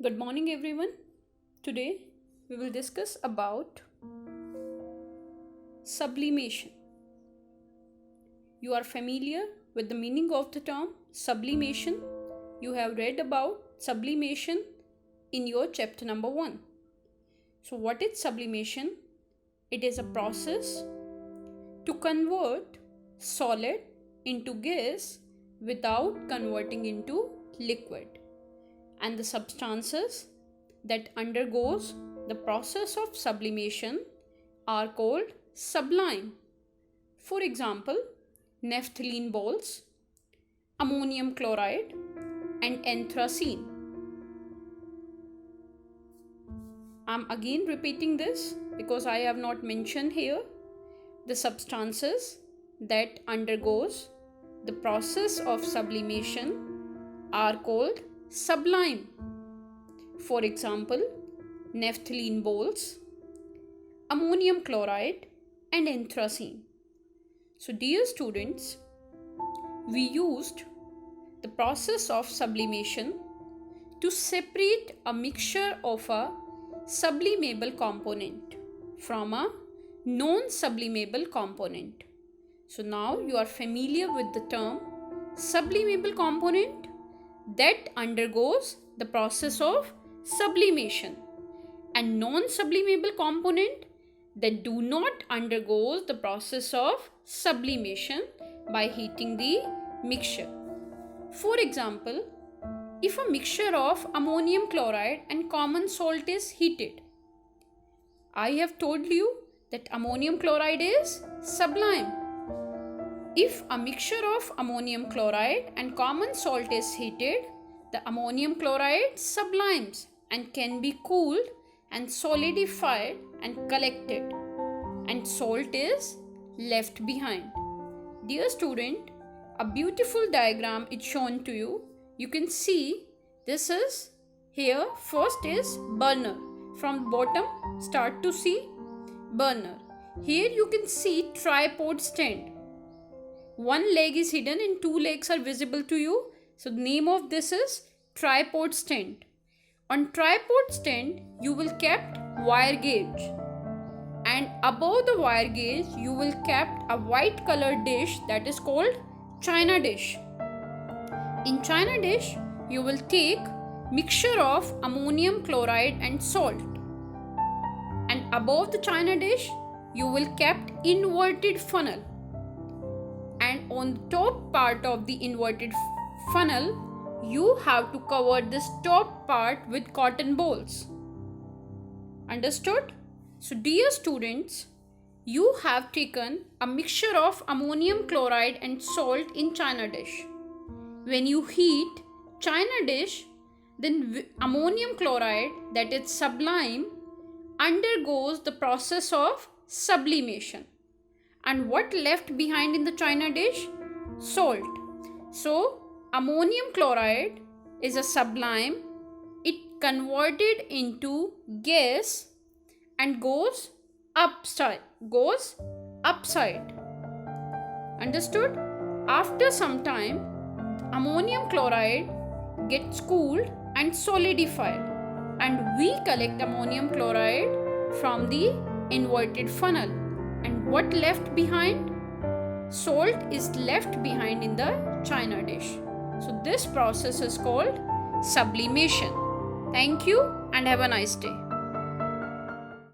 Good morning, everyone. Today we will discuss about sublimation. You are familiar with the meaning of the term sublimation. You have read about sublimation in your chapter number 1. So, what is sublimation? It is a process to convert solid into gas without converting into liquid. And the substances that undergoes the process of sublimation are called sublime. For example, naphthalene balls, ammonium chloride and anthracene. I'm again repeating this because I have not mentioned here the substances that undergoes the process of sublimation are called sublime. For example, naphthalene balls, ammonium chloride and anthracene. So dear students, we used the process of sublimation to separate a mixture of a sublimable component from a non-sublimable component. So now you are familiar with the term sublimable component that undergoes the process of sublimation and non-sublimable component that do not undergo the process of sublimation by heating the mixture. For example, if a mixture of ammonium chloride and common salt is heated, I have told you that ammonium chloride is sublime. If a mixture of ammonium chloride and common salt is heated, the ammonium chloride sublimes and can be cooled and solidified and collected, and salt is left behind. Dear student, a beautiful diagram is shown to you. You can see this is here. First is burner. From bottom start to see burner. Here you can see tripod stand. One leg is hidden and two legs are visible to you. So the name of this is tripod stand. On tripod stand you will kept wire gauge, and above the wire gauge you will kept a white colored dish that is called china dish. In china dish you will take mixture of ammonium chloride and salt, and above the china dish you will kept inverted funnel, and on the top part of the inverted funnel you have to cover this top part with cotton balls. Understood? So dear students, you have taken a mixture of ammonium chloride and salt in china dish. When you heat china dish, then ammonium chloride, that is sublime, undergoes the process of sublimation. And what left behind in the china dish? Salt. So ammonium chloride is a sublime. It converted into gas and goes upside. Understood? After some time, ammonium chloride gets cooled and solidified, and we collect ammonium chloride from the inverted funnel. And what left behind? Salt is left behind in the china dish. So this process is called sublimation. Thank you and have a nice day.